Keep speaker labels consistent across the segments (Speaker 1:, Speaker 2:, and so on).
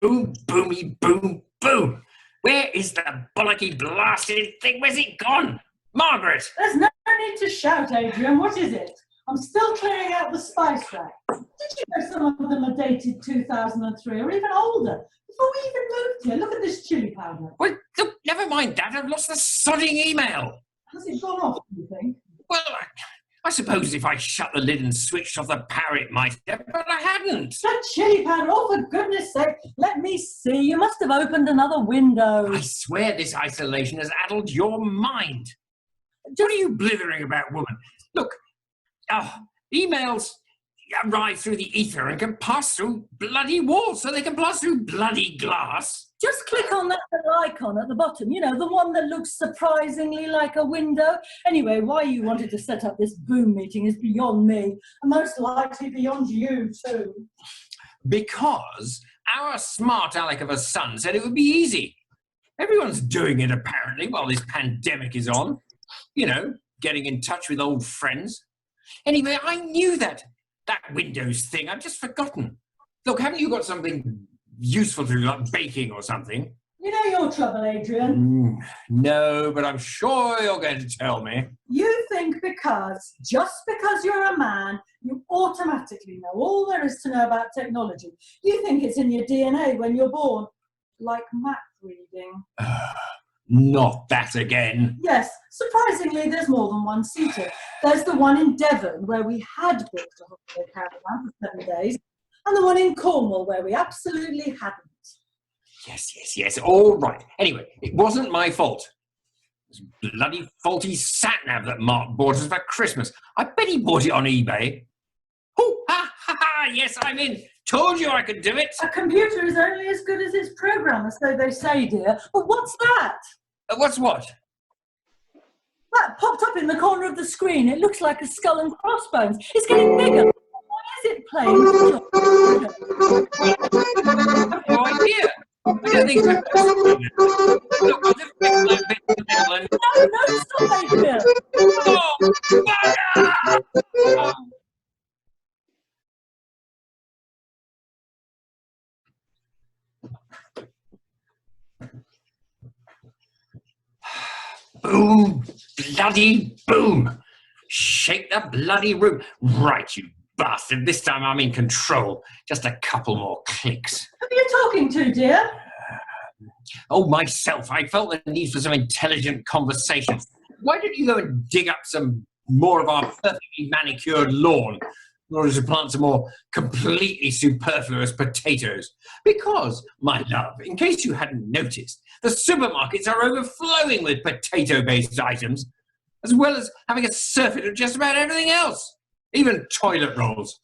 Speaker 1: Boom, boomy, boom, boom. Where is the bollocky blasted thing? Where's it gone? Margaret!
Speaker 2: There's no need to shout, Adrian. What is it? I'm still clearing out the spice rack. Did you know some of them are dated 2003 or even older? Before we even moved here, look at this chili powder.
Speaker 1: Well, look, never mind that. I've lost the sodding email.
Speaker 2: Has it gone off, do you think?
Speaker 1: Well, I suppose if I shut the lid and switched off the power it might have, but I hadn't.
Speaker 2: That chili powder, oh, for goodness sake, let me see. You must have opened another window.
Speaker 1: I swear this isolation has addled your mind. What are you blithering about, woman? Look, emails arrive through the ether and can pass through bloody walls, so they can pass through bloody glass.
Speaker 2: Just click on that little icon at the bottom, you know, the one that looks surprisingly like a window. Anyway, why you wanted to set up this Boom meeting is beyond me, and most likely beyond you too.
Speaker 1: Because our smart aleck of a son said it would be easy. Everyone's doing it apparently while this pandemic is on. You know, getting in touch with old friends. Anyway, I knew that Windows thing. I'd just forgotten. Look, haven't you got something useful to do, like baking or something?
Speaker 2: You know your trouble, Adrian.
Speaker 1: No, but I'm sure you're going to tell me.
Speaker 2: You think just because you're a man, you automatically know all there is to know about technology. You think it's in your DNA when you're born, like map reading.
Speaker 1: Not that again.
Speaker 2: Yes, surprisingly, there's more than one seater. There's the one in Devon, where we had booked a holiday caravan for 7 days, and the one in Cornwall, where we absolutely hadn't.
Speaker 1: Yes, all right. Anyway, it wasn't my fault. It was bloody faulty sat-nav that Mark bought us for Christmas. I bet he bought it on eBay. Oh, yes, I'm in. Told you I could do it.
Speaker 2: A computer is only as good as its programmer, so they say, dear. But what's that?
Speaker 1: What's what?
Speaker 2: That popped up in the corner of the screen. It looks like a skull and crossbones. It's getting bigger. Why is it playing?
Speaker 1: I have no idea. I don't think so. Look, I'll just fix my bit in the middle and...
Speaker 2: No, stop, Adrian.
Speaker 1: Oh, bugger! Oh. Boom, bloody boom. Shake the bloody room. Right, you bastard. This time I'm in control. Just a couple more clicks.
Speaker 2: Who are you talking to, dear?
Speaker 1: Oh, myself. I felt the need for some intelligent conversation. Why don't you go and dig up some more of our perfectly manicured lawn in order to plant some more completely superfluous potatoes? Because, my love, in case you hadn't noticed, the supermarkets are overflowing with potato-based items, as well as having a surfeit of just about everything else. Even toilet rolls.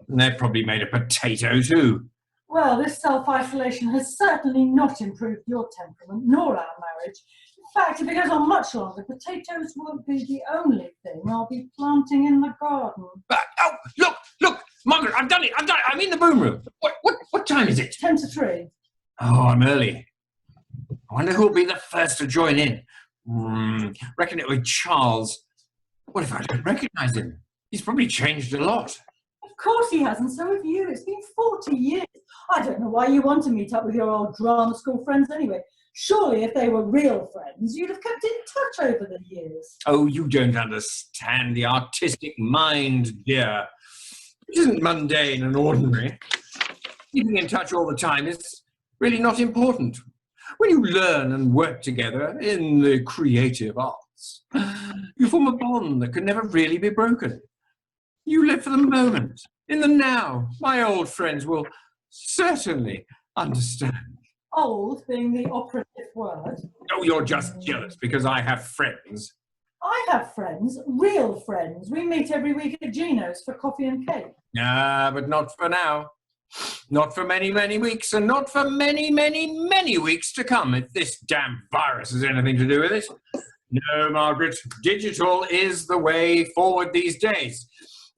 Speaker 1: And they're probably made of potato too.
Speaker 2: Well, this self-isolation has certainly not improved your temperament, nor our marriage. In fact, if it goes on much longer, potatoes won't be the only thing I'll be planting in the garden.
Speaker 1: Oh, look, Margaret, I've done it. I'm in the boom room. What time is it?
Speaker 2: 10 to 3.
Speaker 1: Oh, I'm early. I wonder who'll be the first to join in. Reckon it'll be Charles. What if I don't recognise him? He's probably changed a lot.
Speaker 2: Of course he hasn't, so have you. It's been 40 years. I don't know why you want to meet up with your old drama school friends anyway. Surely if they were real friends, you'd have kept in touch over the years.
Speaker 1: Oh, you don't understand the artistic mind, dear. It isn't mundane and ordinary. Keeping in touch all the time is really not important. When you learn and work together in the creative arts, you form a bond that can never really be broken. You live for the moment, in the now. My old friends will certainly understand.
Speaker 2: Old being the operative word.
Speaker 1: Oh, you're just jealous because I have friends.
Speaker 2: I have friends, real friends. We meet every week at Gino's for coffee and cake.
Speaker 1: But not for now. Not for many, many weeks, and not for many, many, many weeks to come, if this damn virus has anything to do with it. No, Margaret, digital is the way forward these days.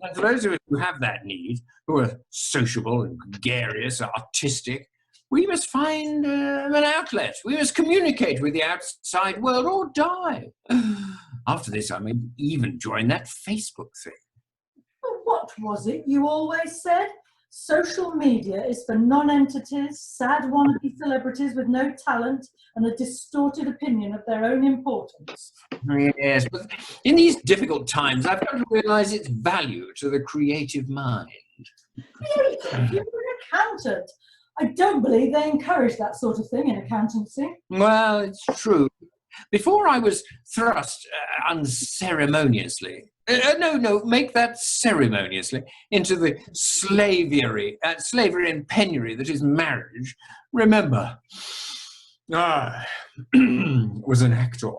Speaker 1: And for those of us who have that need, who are sociable and gregarious, artistic, we must find an outlet. We must communicate with the outside world or die. After this, I may even join that Facebook thing.
Speaker 2: But what was it you always said? Social media is for non-entities, sad wannabe celebrities with no talent and a distorted opinion of their own importance.
Speaker 1: Yes, but in these difficult times, I've come to realise its value to the creative mind.
Speaker 2: You're an accountant. I don't believe they encourage that sort of thing in accountancy.
Speaker 1: Well, it's true. Before I was thrust unceremoniously, no, make that ceremoniously, into the slavery and penury that is marriage, remember, I was an actor.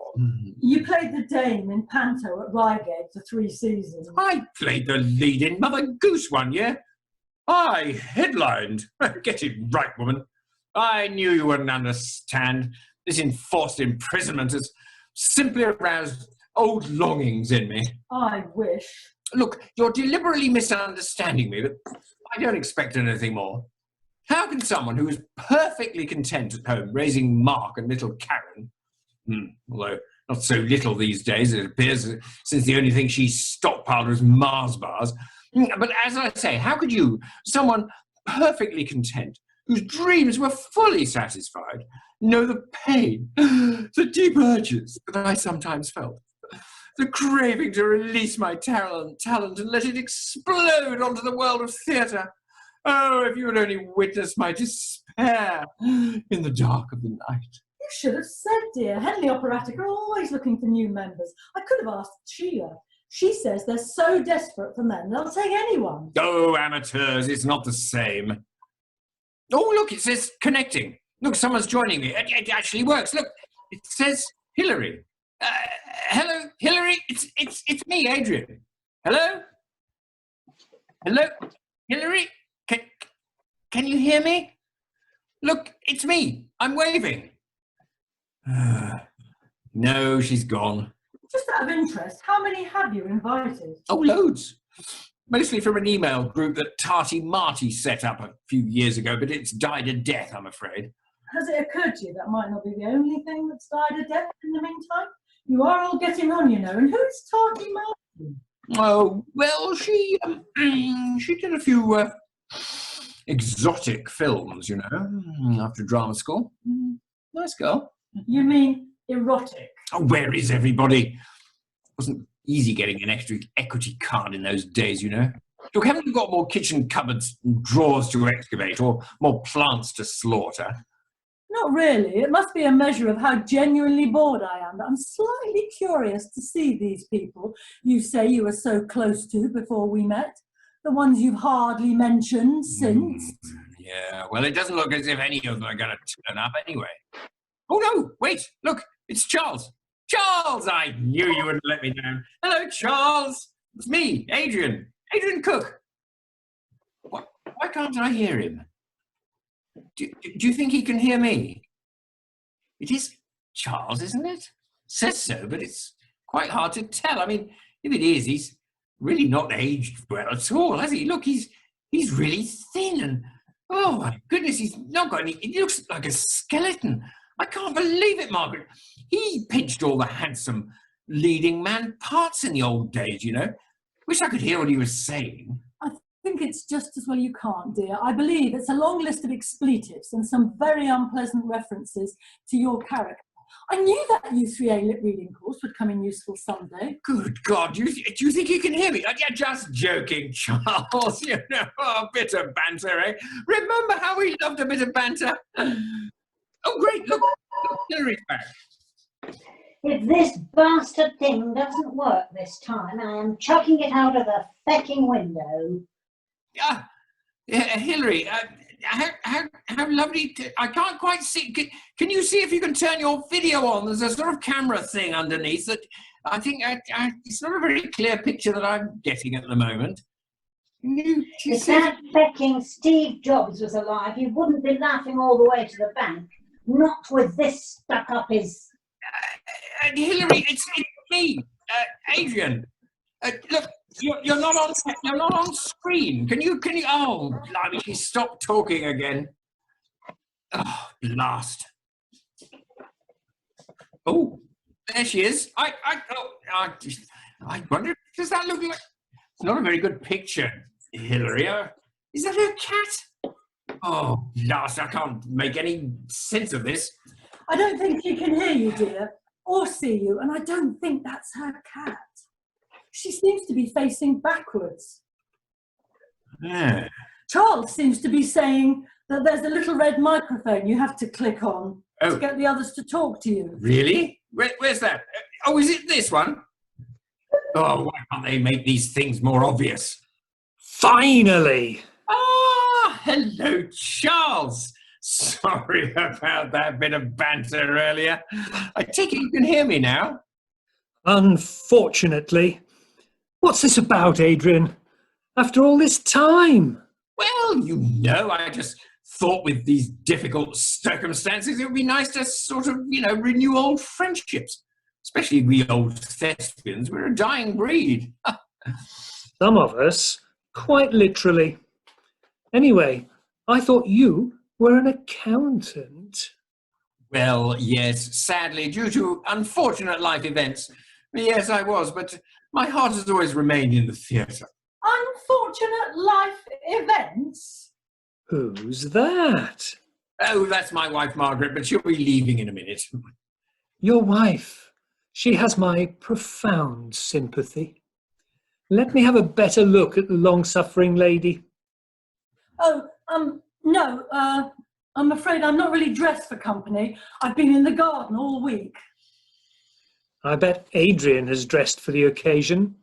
Speaker 2: You played the dame in Panto at Reigate for 3 seasons.
Speaker 1: I played the lead in Mother Goose one year. I headlined. Get it right, woman. I knew you wouldn't understand. This enforced imprisonment has simply aroused old longings in me.
Speaker 2: I wish.
Speaker 1: Look, you're deliberately misunderstanding me, but I don't expect anything more. How can someone who is perfectly content at home raising Mark and little Karen, although not so little these days, it appears, since the only thing she stockpiled was Mars bars, but as I say, how could you, someone perfectly content, whose dreams were fully satisfied, know the pain, the deep urges that I sometimes felt, the craving to release my talent and let it explode onto the world of theatre? Oh, if you had only witnessed my despair in the dark of the night.
Speaker 2: You should have said, dear. Henley Operatic are always looking for new members. I could have asked Sheila. She says they're so desperate for men, they'll take anyone.
Speaker 1: Oh, amateurs, it's not the same. Oh, look, it says connecting. Look, someone's joining me. It actually works. Look, it says Hillary. Hello, Hillary. It's me, Adrian. Hello? Hello? Hillary? Can you hear me? Look, it's me. I'm waving. No, she's gone.
Speaker 2: Just out of interest, how many have you invited?
Speaker 1: Oh, loads. Mostly from an email group that Tarty Marty set up a few years ago, but it's died a death, I'm afraid.
Speaker 2: Has it occurred to you that might not be the only thing that's died a death in the meantime? You are all getting on, you know. And who's Tarty Marty?
Speaker 1: Oh, well, she did a few exotic films, you know, after drama school. Nice girl.
Speaker 2: You mean erotic?
Speaker 1: Oh, where is everybody? It wasn't easy getting an extra equity card in those days, you know. Look, haven't you got more kitchen cupboards and drawers to excavate or more plants to slaughter?
Speaker 2: Not really. It must be a measure of how genuinely bored I am. I'm slightly curious to see these people you say you were so close to before we met. The ones you've hardly mentioned since.
Speaker 1: Yeah, well, it doesn't look as if any of them are going to turn up anyway. Oh, no, wait, look, it's Charles. Charles, I knew you wouldn't let me down. Hello, Charles. It's me, Adrian. Adrian Cook. Why can't I hear him? Do you think he can hear me? It is Charles, isn't it? Says so, but it's quite hard to tell. I mean, if it is, he's really not aged well at all, has he? Look, he's really thin and, oh my goodness, he's not got any, he looks like a skeleton. I can't believe it, Margaret. He pinched all the handsome leading man parts in the old days, you know. Wish I could hear what he was saying.
Speaker 2: I think it's just as well you can't, dear. I believe it's a long list of expletives and some very unpleasant references to your character. I knew that U3A Lit reading course would come in useful someday.
Speaker 1: Good God, do you think you can hear me? You're just joking, Charles. You know, a bit of banter, eh? Remember how we loved a bit of banter? Oh, great, look, Hillary's back.
Speaker 3: If this bastard thing doesn't work this time, I am chucking it out of the fecking window.
Speaker 1: Yeah, Hillary, how lovely. I can't quite see. Can you see if you can turn your video on? There's a sort of camera thing underneath that I think it's not a very clear picture that I'm getting at the moment.
Speaker 3: If that fecking Steve Jobs was alive, he wouldn't be laughing all the way to the bank. Not with this stuck up his...
Speaker 1: Hillary, it's me, Adrian. Look, you're not on screen. Can you? Oh, blimey, she stopped talking again. Oh, blast. Oh, there she is. I wonder, does that look like? It's not a very good picture, Hillary. Is that her cat? Oh, blast, I can't make any sense of this.
Speaker 2: I don't think she can hear you, dear, or see you, and I don't think that's her cat. She seems to be facing backwards.
Speaker 1: Yeah.
Speaker 2: Charles seems to be saying that there's a little red microphone you have to click on to get the others to talk to you.
Speaker 1: Really? Where's that? Oh, is it this one? Oh, why can't they make these things more obvious?
Speaker 4: Finally!
Speaker 1: Ah, hello, Charles. Sorry about that bit of banter earlier. I take it you can hear me now?
Speaker 4: Unfortunately. What's this about, Adrian? After all this time?
Speaker 1: Well, I just thought with these difficult circumstances, it would be nice to sort of, renew old friendships. Especially we old thespians. We're a dying breed.
Speaker 4: Some of us, quite literally. Anyway, I thought you were an accountant.
Speaker 1: Well, yes, sadly, due to unfortunate life events. Yes, I was, but my heart has always remained in the theatre.
Speaker 2: Unfortunate life events?
Speaker 4: Who's that?
Speaker 1: Oh, that's my wife, Margaret, but she'll be leaving in a minute.
Speaker 4: Your wife. She has my profound sympathy. Let me have a better look at the long-suffering lady.
Speaker 2: Oh, no, I'm afraid I'm not really dressed for company. I've been in the garden all week.
Speaker 4: I bet Adrian has dressed for the occasion.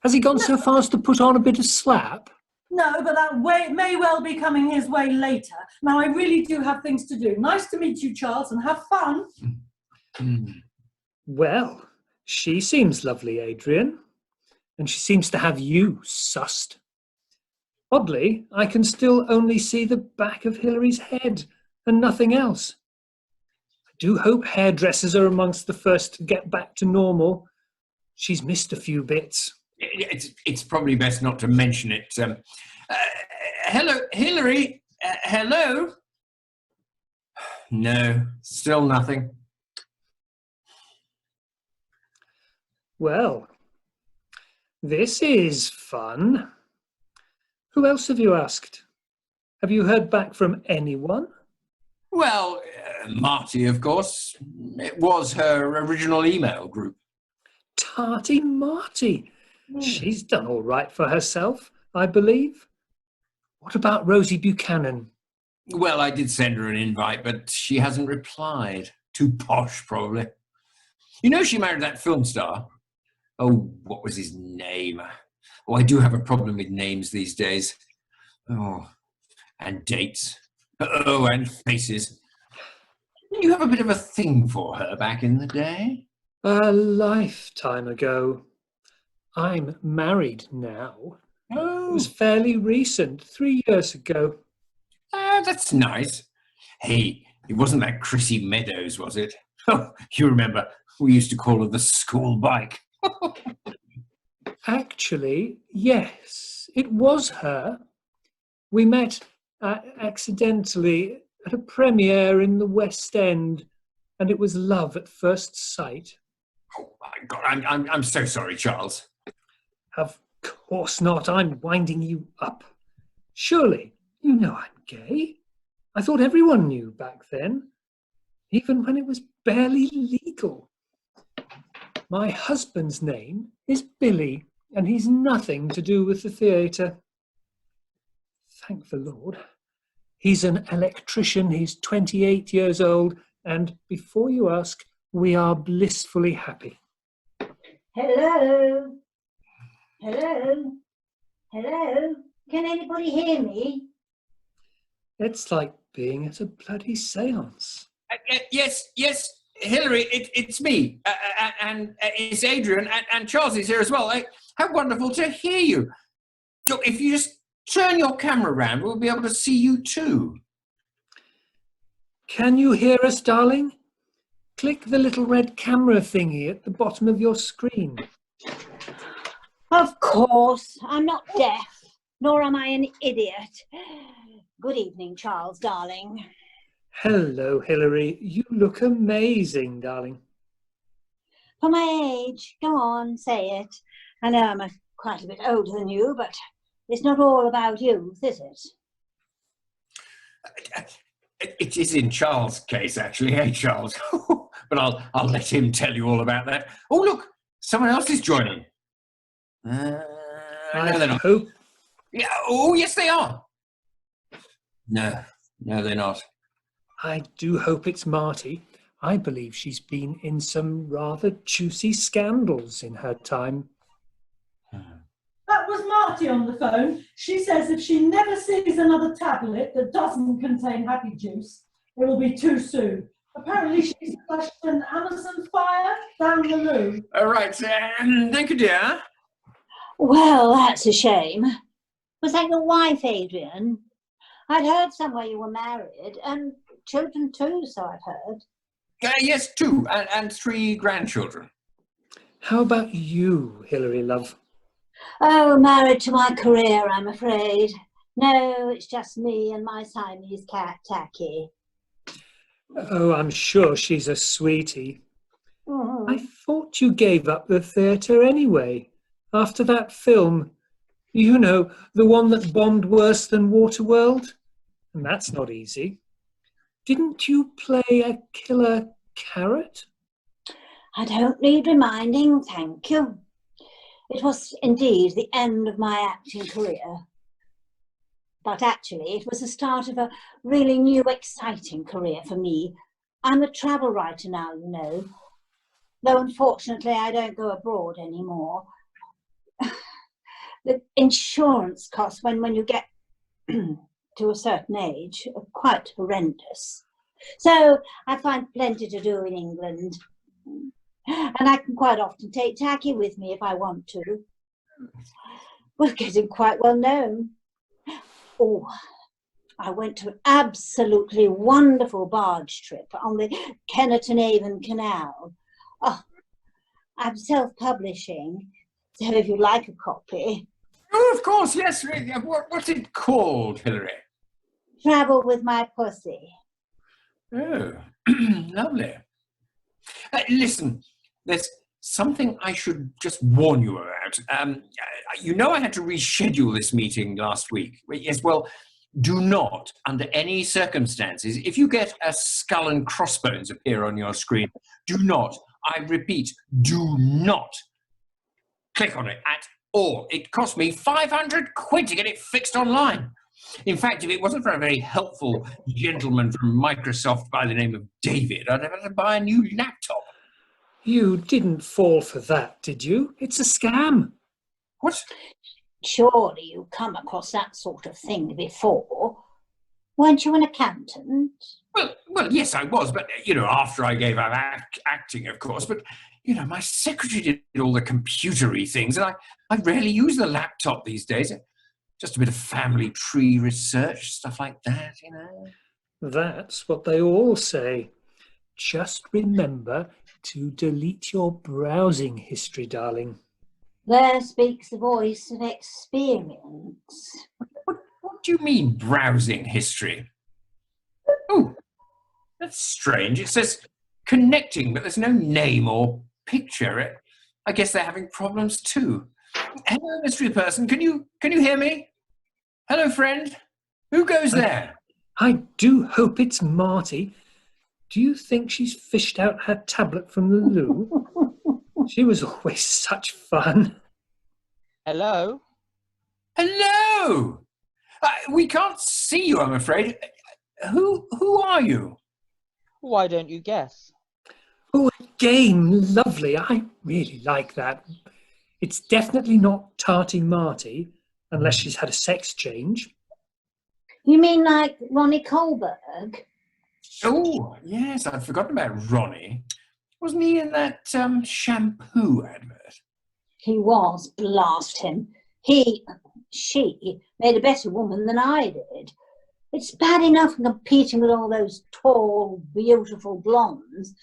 Speaker 4: Has he gone so far as to put on a bit of slap?
Speaker 2: No, but that may well be coming his way later. Now, I really do have things to do. Nice to meet you, Charles, and have fun.
Speaker 4: Well, she seems lovely, Adrian. And she seems to have you sussed. Oddly, I can still only see the back of Hilary's head and nothing else. I do hope hairdressers are amongst the first to get back to normal. She's missed a few bits.
Speaker 1: It's probably best not to mention it. Hello, Hilary. Hello? No, still nothing.
Speaker 4: Well, this is fun. Who else have you asked? Have you heard back from anyone?
Speaker 1: Well, Marty, of course. It was her original email group.
Speaker 4: Tarty Marty. She's done all right for herself, I believe. What about Rosie Buchanan?
Speaker 1: Well, I did send her an invite, but she hasn't replied. Too posh, probably. She married that film star. Oh, what was his name? Oh, I do have a problem with names these days. Oh, and dates. Oh, and faces. Did you have a bit of a thing for her back in the day?
Speaker 4: A lifetime ago. I'm married now.
Speaker 1: Oh,
Speaker 4: It was fairly recent, 3 years ago.
Speaker 1: that's nice. Hey, it wasn't that Chrissy Meadows, was it? Oh, you remember, we used to call her the school bike.
Speaker 4: Actually, yes, it was her. We met accidentally at a premiere in the West End, and it was love at first sight.
Speaker 1: Oh, my God, I'm so sorry, Charles.
Speaker 4: Of course not. I'm winding you up. Surely you know I'm gay. I thought everyone knew back then, even when it was barely legal. My husband's name is Billy, and he's nothing to do with the theatre. Thank the Lord. He's an electrician. He's 28 years old, and before you ask, we are blissfully happy.
Speaker 3: Hello? Hello? Hello? Can anybody hear me?
Speaker 4: It's like being at a bloody séance.
Speaker 1: Yes, Hilary, it's me, and it's Adrian, and Charles is here as well. How wonderful to hear you. Look, if you just turn your camera around, we'll be able to see you too.
Speaker 4: Can you hear us, darling? Click the little red camera thingy at the bottom of your screen.
Speaker 3: Of course, I'm not deaf, nor am I an idiot. Good evening, Charles, darling.
Speaker 4: Hello, Hilary. You look amazing, darling.
Speaker 3: For my age, go on, say it. I know I'm quite a bit older than you, but it's not all about youth, is it?
Speaker 1: It is in Charles' case, actually, eh, Charles? But I'll let him tell you all about that. Oh, look, someone else is joining. No, they're not.
Speaker 4: hope
Speaker 1: Yeah, oh, yes, they are. No, they're not.
Speaker 4: I do hope it's Marty. I believe she's been in some rather juicy scandals in her time.
Speaker 2: That was Marty on the phone. She says if she never sees another tablet that doesn't contain happy juice, it will be too soon. Apparently she's flushed an Amazon fire down the loo.
Speaker 1: All right, thank you, dear.
Speaker 3: Well, that's a shame. Was that your wife, Adrian? I'd heard somewhere you were married, and children too, so I've heard.
Speaker 1: Yes, 2, and 3 grandchildren.
Speaker 4: How about you, Hilary, love?
Speaker 3: Oh, married to my career, I'm afraid. No, it's just me and my Siamese cat, Tacky.
Speaker 4: Oh, I'm sure she's a sweetie.
Speaker 3: Mhm.
Speaker 4: I thought you gave up the theatre anyway, after that film. You know, the one that bombed worse than Waterworld? And that's not easy. Didn't you play a killer carrot?
Speaker 3: I don't need reminding, thank you. It was indeed the end of my acting career. But actually, it was the start of a really new, exciting career for me. I'm a travel writer now, you know. Though unfortunately, I don't go abroad anymore. The insurance costs when you get to a certain age are quite horrendous. So I find plenty to do in England. And I can quite often take Tacky with me if I want to. We're getting quite well known. Oh, I went to an absolutely wonderful barge trip on the Kennerton-Avon Canal. Oh, I'm self-publishing, so if you'd like a copy.
Speaker 1: Oh, of course, yes. What's it called, Hilary?
Speaker 3: Travel with my pussy.
Speaker 1: Oh, lovely. Listen, there's something I should just warn you about. You know I had to reschedule this meeting last week. Yes, well, do not, under any circumstances, if you get a skull and crossbones appear on your screen, do not, I repeat, do not click on it at all. It cost me 500 quid to get it fixed online. In fact, if it wasn't for a very helpful gentleman from Microsoft by the name of David, I'd have had to buy a new laptop.
Speaker 4: You didn't fall for that, did you? It's a scam.
Speaker 1: What?
Speaker 3: Surely you've come across that sort of thing before. Weren't you an accountant?
Speaker 1: Well, yes, I was, but, after I gave up acting, of course, but, my secretary did all the computery things, and I rarely use the laptop these days. Just a bit of family tree research, stuff like that,
Speaker 4: That's what they all say. Just remember to delete your browsing history, darling.
Speaker 3: There speaks the voice of experience.
Speaker 1: What do you mean, browsing history? Oh, that's strange. It says connecting, but there's no name or picture. I guess they're having problems too. Hello, mystery person. Can you hear me? Hello, friend. Who goes there?
Speaker 4: I do hope it's Marty. Do you think she's fished out her tablet from the loo? She was always such fun.
Speaker 5: Hello?
Speaker 1: Hello! We can't see you, I'm afraid. Who are you?
Speaker 5: Why don't you guess?
Speaker 4: Oh, a game. Lovely. I really like that. It's definitely not Tarty Marty, unless she's had a sex change.
Speaker 3: You mean like Ronnie Kohlberg?
Speaker 1: Oh, yes, I'd forgotten about Ronnie. Wasn't he in that shampoo advert?
Speaker 3: He was, blast him. She made a better woman than I did. It's bad enough competing with all those tall, beautiful blondes.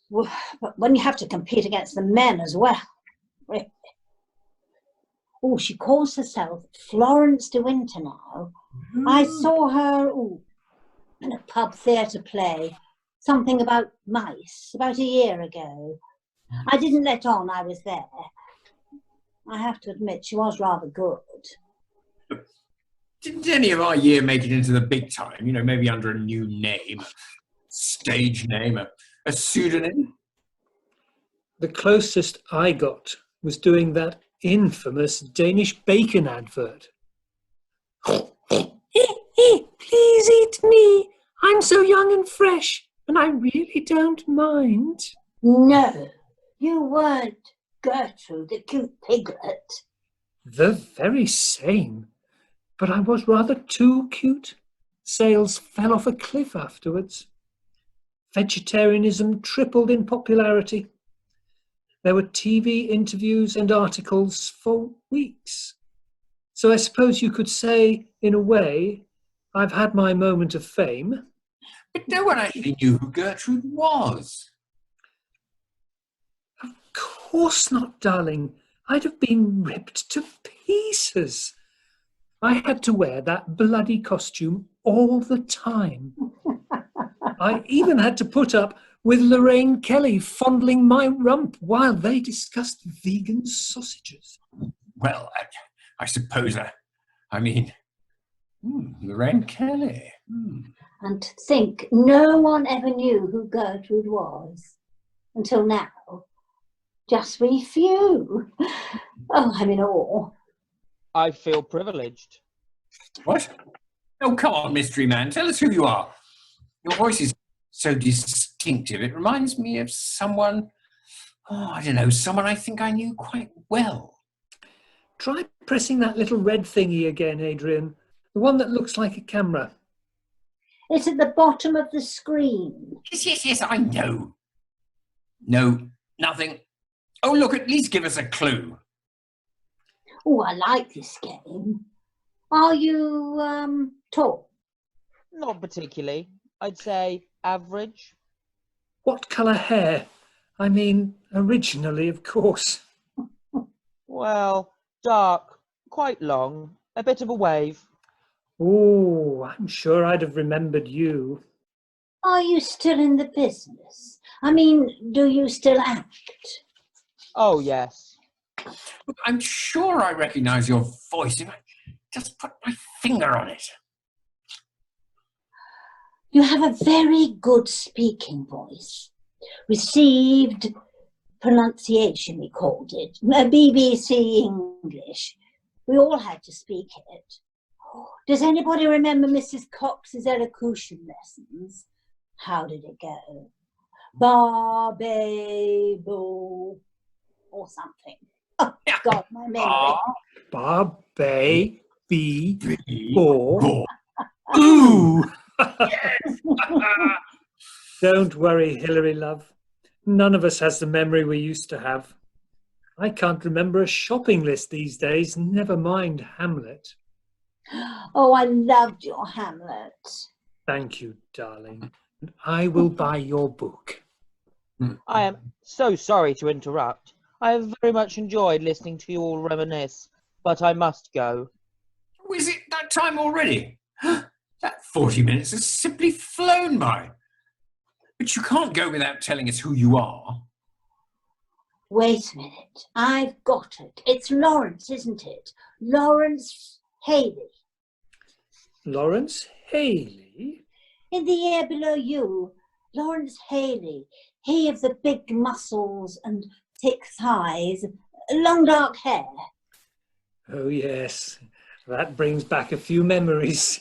Speaker 3: But when you have to compete against the men as well. Really. Oh, she calls herself Florence de Winter now. I saw her in a pub theatre play, something about mice, about a year ago. I didn't let on I was there. I have to admit she was rather good.
Speaker 1: Didn't any of our year make it into the big time? You know, maybe under a new name, stage name, a pseudonym?
Speaker 4: The closest I got was doing that infamous Danish bacon advert. Please eat me. I'm so young and fresh, and I really don't mind.
Speaker 3: No, you weren't Gertrude, the cute piglet.
Speaker 4: The very same. But I was rather too cute. Sales fell off a cliff afterwards. Vegetarianism tripled in popularity. There were TV interviews and articles for weeks. So I suppose you could say, in a way, I've had my moment of fame.
Speaker 1: But no one actually knew who Gertrude was.
Speaker 4: Of course not, darling. I'd have been ripped to pieces. I had to wear that bloody costume all the time. I even had to put up with Lorraine Kelly fondling my rump while they discussed vegan sausages.
Speaker 1: Well, I suppose, Lorraine Kelly.
Speaker 3: And to think no one ever knew who Gertrude was. Until now. Just we few. Oh, I'm in awe.
Speaker 5: I feel privileged.
Speaker 1: What? Oh, come on, mystery man. Tell us who you are. Your voice is so distinctive. It reminds me of someone, I don't know, someone I think I knew quite well.
Speaker 4: Try pressing that little red thingy again, Adrian. The one that looks like a camera.
Speaker 3: It's at the bottom of the screen.
Speaker 1: Yes, I know. No, nothing. Oh, look, at least give us a clue.
Speaker 3: Oh, I like this game. Are you, tall?
Speaker 5: Not particularly. I'd say average.
Speaker 4: What colour hair? Originally, of course.
Speaker 5: Well, dark, quite long, a bit of a wave.
Speaker 4: Oh, I'm sure I'd have remembered you.
Speaker 3: Are you still in the business? Do you still act?
Speaker 5: Oh, yes.
Speaker 1: Look, I'm sure I recognise your voice if I just put my finger on it.
Speaker 3: You have a very good speaking voice. Received pronunciation, we called it. BBC English. We all had to speak it. Does anybody remember Mrs. Cox's elocution lessons? How did it go? Barbabo or something. Oh, God, my memory.
Speaker 4: Bo. Ooh! Don't worry, Hilary, love. None of us has the memory we used to have. I can't remember a shopping list these days, never mind Hamlet.
Speaker 3: Oh, I loved your Hamlet.
Speaker 4: Thank you, darling. I will buy your book.
Speaker 5: I am so sorry to interrupt. I have very much enjoyed listening to you all reminisce, but I must go.
Speaker 1: Oh, is it that time already? That 40 minutes has simply flown by. But you can't go without telling us who you are.
Speaker 3: Wait a minute. I've got it. It's Lawrence, isn't it? Lawrence Haley.
Speaker 4: Lawrence Haley?
Speaker 3: In the year below you, Lawrence Haley. He of the big muscles and thick thighs, long dark hair.
Speaker 4: Oh, yes. That brings back a few memories.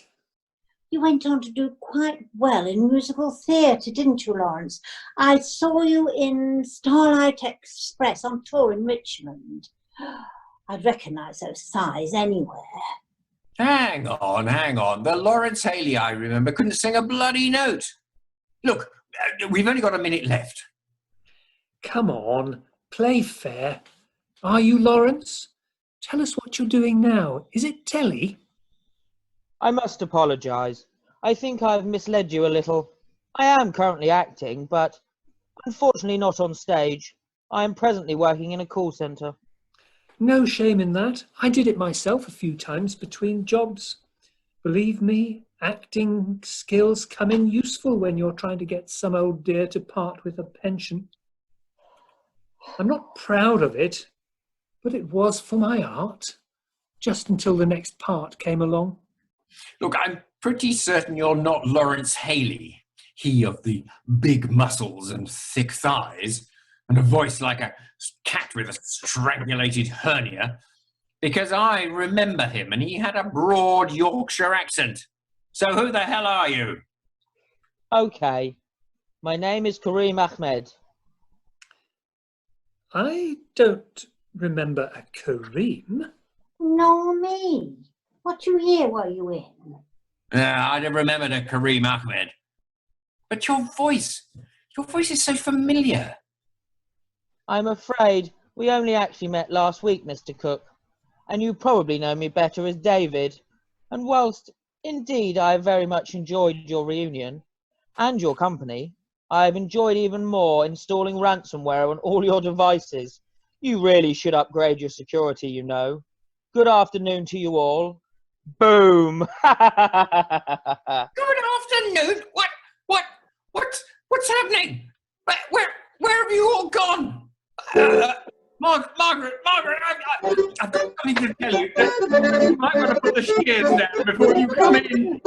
Speaker 3: You went on to do quite well in musical theatre, didn't you, Lawrence? I saw you in Starlight Express on tour in Richmond. I'd recognise those thighs anywhere.
Speaker 1: Hang on. The Lawrence Haley I remember couldn't sing a bloody note. Look, we've only got a minute left.
Speaker 4: Come on, play fair. Are you Lawrence? Tell us what you're doing now. Is it telly?
Speaker 5: I must apologise. I think I've misled you a little. I am currently acting, but unfortunately not on stage. I am presently working in a call centre.
Speaker 4: No shame in that. I did it myself a few times between jobs. Believe me, acting skills come in useful when you're trying to get some old dear to part with a pension. I'm not proud of it, but it was for my art, just until the next part came along.
Speaker 1: Look, I'm pretty certain you're not Lawrence Haley, he of the big muscles and thick thighs, and a voice like a cat with a strangulated hernia, because I remember him and he had a broad Yorkshire accent. So who the hell are you?
Speaker 5: Okay, my name is Kareem Ahmed.
Speaker 4: I don't remember a Kareem.
Speaker 3: Nor me. What you hear while you in?
Speaker 1: I don't remember the Kareem Ahmed. But your voice is so familiar.
Speaker 5: I'm afraid we only actually met last week, Mr. Cook, and you probably know me better as David. And whilst indeed I very much enjoyed your reunion and your company, I have enjoyed even more installing ransomware on all your devices. You really should upgrade your security, you know. Good afternoon to you all. Boom!
Speaker 1: Good afternoon. What's happening? Where have you all gone? Margaret, I've got something to tell you. You might want to put the shears down before you come in.